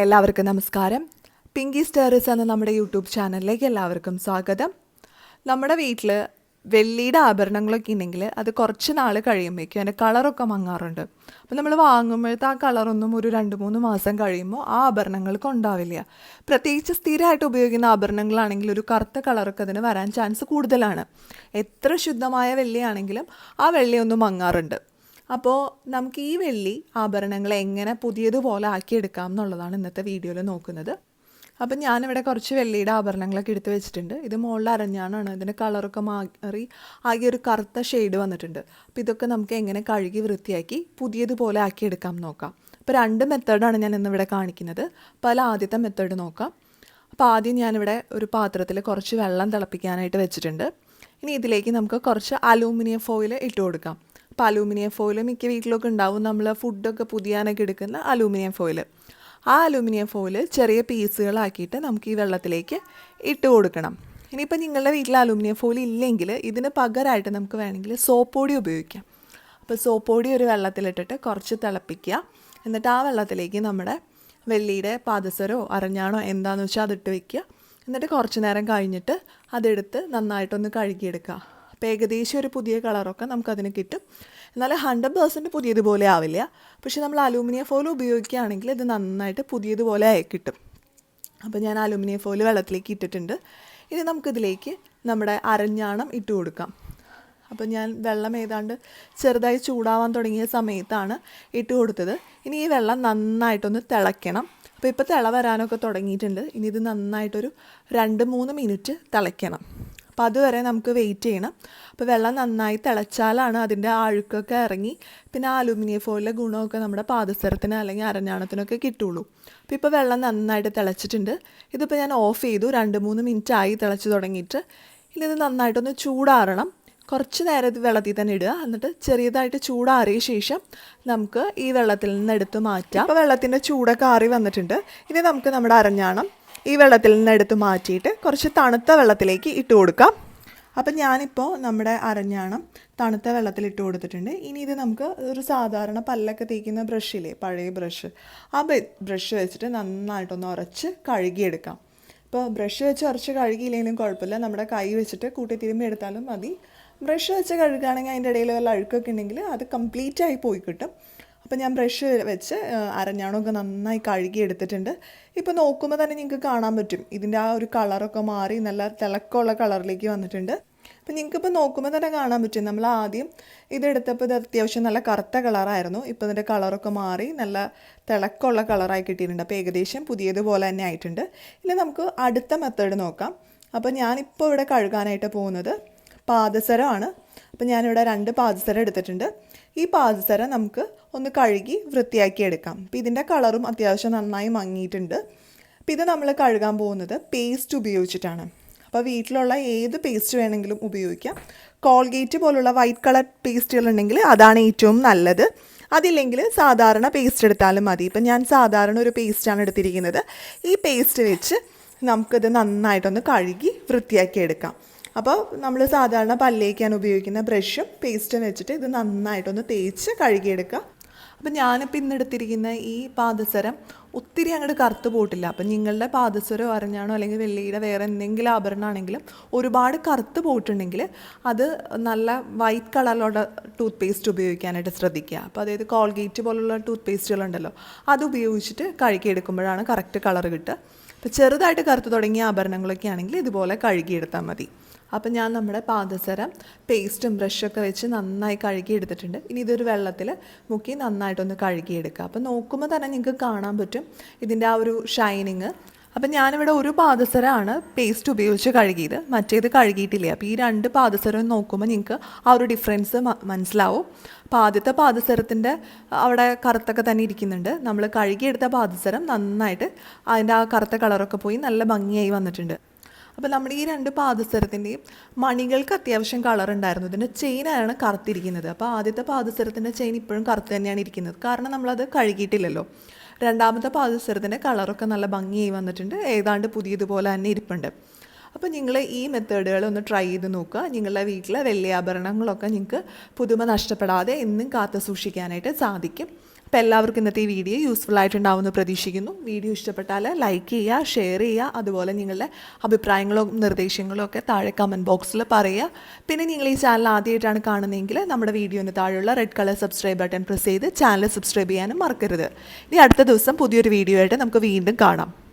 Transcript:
എല്ലാവർക്കും നമസ്കാരം. പിങ്കി സ്റ്റേറീസ് എന്ന നമ്മുടെ യൂട്യൂബ് ചാനലിലേക്ക് എല്ലാവർക്കും സ്വാഗതം. നമ്മുടെ വീട്ടിൽ വെള്ളിയുടെ ആഭരണങ്ങളൊക്കെ ഉണ്ടെങ്കിൽ അത് കുറച്ച് നാൾ കഴിയുമ്പോഴേക്കും അതിൻ്റെ കളറൊക്കെ മങ്ങാറുണ്ട്. അപ്പോൾ നമ്മൾ വാങ്ങുമ്പോഴത്തെ ആ കളറൊന്നും ഒരു 2-3 മാസം കഴിയുമ്പോൾ ആ ആഭരണങ്ങൾക്ക് ഉണ്ടാവില്ല. പ്രത്യേകിച്ച് സ്ഥിരമായിട്ട് ഉപയോഗിക്കുന്ന ആഭരണങ്ങളാണെങ്കിൽ ഒരു കറുത്ത കളറൊക്കെ അതിന് വരാൻ ചാൻസ് കൂടുതലാണ്. എത്ര ശുദ്ധമായ വെള്ളിയാണെങ്കിലും ആ വെള്ളി ഒന്ന് മങ്ങാറുണ്ട്. അപ്പോൾ നമുക്ക് ഈ വെള്ളി ആഭരണങ്ങൾ എങ്ങനെ പുതിയതുപോലെ ആക്കിയെടുക്കാം എന്നുള്ളതാണ് ഇന്നത്തെ വീഡിയോയിൽ നോക്കുന്നത്. അപ്പം ഞാനിവിടെ കുറച്ച് വെള്ളിയുടെ ആഭരണങ്ങളൊക്കെ എടുത്ത് വെച്ചിട്ടുണ്ട്. ഇത് മുകളിൽ അരഞ്ഞാണാണ്. ഇതിൻ്റെ കളറൊക്കെ മാറി ആകെ ഒരു കറുത്ത ഷെയ്ഡ് വന്നിട്ടുണ്ട്. അപ്പോൾ ഇതൊക്കെ നമുക്ക് എങ്ങനെ കഴുകി വൃത്തിയാക്കി പുതിയതുപോലെ ആക്കിയെടുക്കാം നോക്കാം. അപ്പോൾ 2 മെത്തേഡാണ് ഞാൻ ഇന്നിവിടെ കാണിക്കുന്നത്. അപ്പോൾ ആദ്യത്തെ മെത്തേഡ് നോക്കാം. അപ്പോൾ ആദ്യം ഞാനിവിടെ ഒരു പാത്രത്തിൽ കുറച്ച് വെള്ളം തിളപ്പിക്കാനായിട്ട് വെച്ചിട്ടുണ്ട്. ഇനി ഇതിലേക്ക് നമുക്ക് കുറച്ച് അലൂമിനിയം ഫോയിൽ ഇട്ട് കൊടുക്കാം. അപ്പോൾ അലൂമിനിയം ഫോയിൽ മിക്ക വീട്ടിലൊക്കെ ഉണ്ടാവും. നമ്മൾ ഫുഡൊക്കെ പുതിയാനൊക്കെ എടുക്കുന്ന അലൂമിനിയം ഫോയിൽ. ആ അലൂമിനിയം ഫോയിൽ ചെറിയ പീസുകളാക്കിയിട്ട് നമുക്ക് ഈ വെള്ളത്തിലേക്ക് ഇട്ട് കൊടുക്കണം. ഇനിയിപ്പോൾ നിങ്ങളുടെ വീട്ടിൽ അലൂമിനിയം ഫോയിൽ ഇല്ലെങ്കിൽ ഇതിന് പകരമായിട്ട് നമുക്ക് വേണമെങ്കിൽ സോപ്പ് പൊടി ഉപയോഗിക്കാം. അപ്പോൾ സോപ്പ് പൊടി ഒരു വെള്ളത്തിലിട്ടിട്ട് കുറച്ച് തിളപ്പിക്കുക. എന്നിട്ട് ആ വെള്ളത്തിലേക്ക് നമ്മുടെ വെള്ളിയുടെ പാദസരമോ അരഞ്ഞാണോ എന്താണെന്ന് വെച്ചാൽ അതിട്ട് വയ്ക്കുക. എന്നിട്ട് കുറച്ച് നേരം കഴിഞ്ഞിട്ട് അതെടുത്ത് നന്നായിട്ടൊന്ന് കഴുകിയെടുക്കുക. അപ്പോൾ ഏകദേശം ഒരു പുതിയ കളറൊക്കെ നമുക്കതിന് കിട്ടും. എന്നാൽ 100% പുതിയതുപോലെ ആവില്ല. പക്ഷെ നമ്മൾ അലൂമിനിയം ഫോയിൽ ഉപയോഗിക്കുകയാണെങ്കിൽ ഇത് നന്നായിട്ട് പുതിയതുപോലെ ആയി കിട്ടും. അപ്പോൾ ഞാൻ അലൂമിനിയം ഫോയിൽ വെള്ളത്തിലേക്ക് ഇട്ടിട്ടുണ്ട്. ഇനി നമുക്കിതിലേക്ക് നമ്മുടെ അരഞ്ഞാണം ഇട്ട് കൊടുക്കാം. അപ്പോൾ ഞാൻ വെള്ളം ഏതാണ്ട് ചെറുതായി ചൂടാവാൻ തുടങ്ങിയ സമയത്താണ് ഇട്ട് കൊടുത്തത്. ഇനി ഈ വെള്ളം നന്നായിട്ടൊന്ന് തിളയ്ക്കണം. അപ്പോൾ ഇപ്പോൾ തിള വരാനൊക്കെ തുടങ്ങിയിട്ടുണ്ട്. ഇനി ഇത് നന്നായിട്ടൊരു 2-3 മിനിറ്റ് തിളയ്ക്കണം. അപ്പോൾ അതുവരെ നമുക്ക് വെയിറ്റ് ചെയ്യണം. അപ്പോൾ വെള്ളം നന്നായി തിളച്ചാലാണ് അതിൻ്റെ അഴുക്കൊക്കെ ഇറങ്ങി പിന്നെ ആ അലൂമിനിയം ഫോയിലിലെ ഗുണമൊക്കെ നമ്മുടെ പാദസരത്തിന് അല്ലെങ്കിൽ അരഞ്ഞാണത്തിനൊക്കെ കിട്ടുള്ളൂ. അപ്പോൾ ഇപ്പോൾ വെള്ളം നന്നായിട്ട് തിളച്ചിട്ടുണ്ട്. ഇതിപ്പോൾ ഞാൻ ഓഫ് ചെയ്തു. 2-3 മിനിറ്റ് ആയി തിളച്ച് തുടങ്ങിയിട്ട്. ഇനി ഇത് നന്നായിട്ടൊന്ന് ചൂടാറണം. കുറച്ച് നേരം ഇത് വെള്ളത്തിൽ തന്നെ ഇടുക. എന്നിട്ട് ചെറിയതായിട്ട് ചൂടാറിയ ശേഷം നമുക്ക് ഈ വെള്ളത്തിൽ നിന്ന് എടുത്ത് മാറ്റാം. അപ്പോൾ വെള്ളത്തിൻ്റെ ചൂടൊക്കെ ആറി വന്നിട്ടുണ്ട്. ഇനി നമുക്ക് നമ്മുടെ അരഞ്ഞാണം ഈ വെള്ളത്തിൽ നിന്ന് എടുത്ത് മാറ്റിയിട്ട് കുറച്ച് തണുത്ത വെള്ളത്തിലേക്ക് ഇട്ട് കൊടുക്കാം. അപ്പം ഞാനിപ്പോൾ നമ്മുടെ അരഞ്ഞാണം തണുത്ത വെള്ളത്തിൽ ഇട്ട് കൊടുത്തിട്ടുണ്ട്. ഇനി ഇത് നമുക്ക് ഒരു സാധാരണ പല്ലൊക്കെ തേക്കുന്ന ബ്രഷില്ലേ, പഴയ ബ്രഷ്, ആ ബ്രഷ് വെച്ചിട്ട് നന്നായിട്ടൊന്ന് ഉരച്ച് കഴുകിയെടുക്കാം. ഇപ്പോൾ ബ്രഷ് വെച്ച് ഉരച്ച് കഴുകിയില്ലെങ്കിലും കുഴപ്പമില്ല. നമ്മുടെ കൈ വെച്ചിട്ട് കൂട്ടി തിരുമ്പി എടുത്താലും മതി. ബ്രഷ് വെച്ച് കഴുകുകയാണെങ്കിൽ അതിൻ്റെ ഇടയിൽ വല്ല അഴുക്കൊക്കെ ഉണ്ടെങ്കിൽ അത് കംപ്ലീറ്റായി പോയി കിട്ടും. അപ്പോൾ ഞാൻ ബ്രഷ് വെച്ച് അരഞ്ഞാണമൊക്കെ നന്നായി കഴുകി എടുത്തിട്ടുണ്ട്. ഇപ്പോൾ നോക്കുമ്പോൾ തന്നെ നിങ്ങൾക്ക് കാണാൻ പറ്റും ഇതിൻ്റെ ആ ഒരു കളറൊക്കെ മാറി നല്ല തിളക്കമുള്ള കളറിലേക്ക് വന്നിട്ടുണ്ട്. അപ്പോൾ നിങ്ങൾക്കിപ്പോൾ നോക്കുമ്പോൾ തന്നെ കാണാൻ പറ്റും നമ്മൾ ആദ്യം ഇതെടുത്തപ്പോൾ ഇത് അത്യാവശ്യം നല്ല കറുത്ത കളറായിരുന്നു. ഇപ്പോൾ ഇതിൻ്റെ കളറൊക്കെ മാറി നല്ല തിളക്കമുള്ള കളറായി കിട്ടിയിട്ടുണ്ട്. അപ്പോൾ ഏകദേശം പുതിയതുപോലെ തന്നെ ആയിട്ടുണ്ട്. ഇനി നമുക്ക് അടുത്ത മെത്തേഡ് നോക്കാം. അപ്പോൾ ഞാനിപ്പോൾ ഇവിടെ കഴുകാനായിട്ട് പോകുന്നത് പാദസരമാണ്. അപ്പോൾ ഞാനിവിടെ 2 പാദസരം എടുത്തിട്ടുണ്ട്. ഈ പാദസരം നമുക്ക് ഒന്ന് കഴുകി വൃത്തിയാക്കി എടുക്കാം. അപ്പോൾ ഇതിൻ്റെ കളറും അത്യാവശ്യം നന്നായി മങ്ങിയിട്ടുണ്ട്. അപ്പോൾ ഇത് നമ്മൾ കഴുകാൻ പോകുന്നത് പേസ്റ്റ് ഉപയോഗിച്ചിട്ടാണ്. അപ്പോൾ വീട്ടിലുള്ള ഏത് പേസ്റ്റ് വേണമെങ്കിലും ഉപയോഗിക്കാം. കോൾഗേറ്റ് പോലുള്ള വൈറ്റ് കളർ പേസ്റ്റുകളുണ്ടെങ്കിൽ അതാണ് ഏറ്റവും നല്ലത്. അതില്ലെങ്കിൽ സാധാരണ പേസ്റ്റ് എടുത്താലും മതി. ഇപ്പം ഞാൻ സാധാരണ ഒരു പേസ്റ്റാണ് എടുത്തിരിക്കുന്നത്. ഈ പേസ്റ്റ് വെച്ച് നമുക്കിത് നന്നായിട്ടൊന്ന് കഴുകി വൃത്തിയാക്കി എടുക്കാം. അപ്പോൾ നമ്മൾ സാധാരണ പല്ലേക്കാൻ ഉപയോഗിക്കുന്ന ബ്രഷും പേസ്റ്റും വെച്ചിട്ട് ഇത് നന്നായിട്ടൊന്ന് തേച്ച് കഴുകിയെടുക്കുക. അപ്പം ഞാനിപ്പോൾ ഇന്നെടുത്തിരിക്കുന്ന ഈ പാദസരം ഒത്തിരി അങ്ങോട്ട് കറുത്ത് പോയിട്ടില്ല. അപ്പം നിങ്ങളുടെ പാദസരമോ അരഞ്ഞാണോ അല്ലെങ്കിൽ വെള്ളിയുടെ വേറെ എന്തെങ്കിലും ആഭരണമാണെങ്കിലും ഒരുപാട് കറുത്ത് പോയിട്ടുണ്ടെങ്കിൽ അത് നല്ല വൈറ്റ് കളറിലുള്ള ടൂത്ത് പേസ്റ്റ് ഉപയോഗിക്കാനായിട്ട് ശ്രദ്ധിക്കുക. അപ്പോൾ അതായത് കോൾഗേറ്റ് പോലുള്ള ടൂത്ത് പേസ്റ്റുകളുണ്ടല്ലോ, അത് ഉപയോഗിച്ചിട്ട് കഴുകിയെടുക്കുമ്പോഴാണ് കറക്റ്റ് കളർ കിട്ടുക. അപ്പോൾ ചെറുതായിട്ട് കറുത്ത് തുടങ്ങിയ ആഭരണങ്ങളൊക്കെ ആണെങ്കിൽ ഇതുപോലെ കഴുകിയെടുത്താൽ മതി. അപ്പം ഞാൻ നമ്മുടെ പാദസരം പേസ്റ്റും ബ്രഷൊക്കെ വെച്ച് നന്നായി കഴുകിയെടുത്തിട്ടുണ്ട്. ഇനി ഇതൊരു വെള്ളത്തിൽ മുക്കി നന്നായിട്ടൊന്ന് കഴുകിയെടുക്കുക. അപ്പം നോക്കുമ്പോൾ തന്നെ നിങ്ങൾക്ക് കാണാൻ പറ്റും ഇതിൻ്റെ ആ ഒരു ഷൈനിങ്. അപ്പം ഞാനിവിടെ ഒരു പാദസരമാണ് പേസ്റ്റ് ഉപയോഗിച്ച് കഴുകിയത്, മറ്റേത് കഴുകിയിട്ടില്ല. അപ്പോൾ ഈ 2 പാദസരവും നോക്കുമ്പോൾ നിങ്ങൾക്ക് ആ ഒരു ഡിഫറൻസ് മനസ്സിലാവും. അപ്പോൾ ആദ്യത്തെ പാദസരത്തിൻ്റെ അവിടെ കറുത്തൊക്കെ തന്നെ ഇരിക്കുന്നുണ്ട്. നമ്മൾ കഴുകിയെടുത്ത പാദസരം നന്നായിട്ട് അതിൻ്റെ ആ കറുത്ത കളറൊക്കെ പോയി നല്ല ഭംഗിയായി വന്നിട്ടുണ്ട്. അപ്പോൾ നമ്മുടെ ഈ 2 പാദസരത്തിൻ്റെയും മണികൾക്ക് അത്യാവശ്യം കളർ ഉണ്ടായിരുന്നു. ഇതിൻ്റെ ചെയിനാണ് കറുത്തിരിക്കുന്നത്. അപ്പോൾ ആദ്യത്തെ പാദസരത്തിൻ്റെ ചെയിൻ ഇപ്പോഴും കറുത്ത് തന്നെയാണ് ഇരിക്കുന്നത്, കാരണം നമ്മളത് കഴുകിയിട്ടില്ലല്ലോ. രണ്ടാമത്തെ പാദസരത്തിൻ്റെ കളറൊക്കെ നല്ല ഭംഗിയായി വന്നിട്ടുണ്ട്. ഏതാണ്ട് പുതിയതുപോലെ തന്നെ ഇരിപ്പുണ്ട്. അപ്പോൾ നിങ്ങൾ ഈ മെത്തേഡുകൾ ഒന്ന് ട്രൈ ചെയ്ത് നോക്കുക. നിങ്ങളുടെ വീട്ടിലെ വെള്ളിയാഭരണങ്ങളൊക്കെ നിങ്ങൾക്ക് പുതുമ നഷ്ടപ്പെടാതെ എന്നും കാത്തു സൂക്ഷിക്കാനായിട്ട് സാധിക്കും. അപ്പോൾ എല്ലാവർക്കും ഇന്നത്തെ ഈ വീഡിയോ യൂസ്ഫുൾ ആയിട്ടുണ്ടാവുമെന്ന് പ്രതീക്ഷിക്കുന്നു. വീഡിയോ ഇഷ്ടപ്പെട്ടാൽ ലൈക്ക് ചെയ്യുക, ഷെയർ ചെയ്യുക, അതുപോലെ നിങ്ങളുടെ അഭിപ്രായങ്ങളും നിർദ്ദേശങ്ങളും ഒക്കെ താഴെ കമൻറ്റ് ബോക്സിൽ പറയുക. പിന്നെ നിങ്ങൾ ഈ ചാനൽ ആദ്യമായിട്ടാണ് കാണുന്നതെങ്കിൽ നമ്മുടെ വീഡിയോന് താഴെയുള്ള red colour subscribe button press ചെയ്ത് ചാനൽ സബ്സ്ക്രൈബ് ചെയ്യാനും മറക്കരുത്. ഇനി അടുത്ത ദിവസം പുതിയൊരു വീഡിയോ ആയിട്ട് നമുക്ക് വീണ്ടും കാണാം.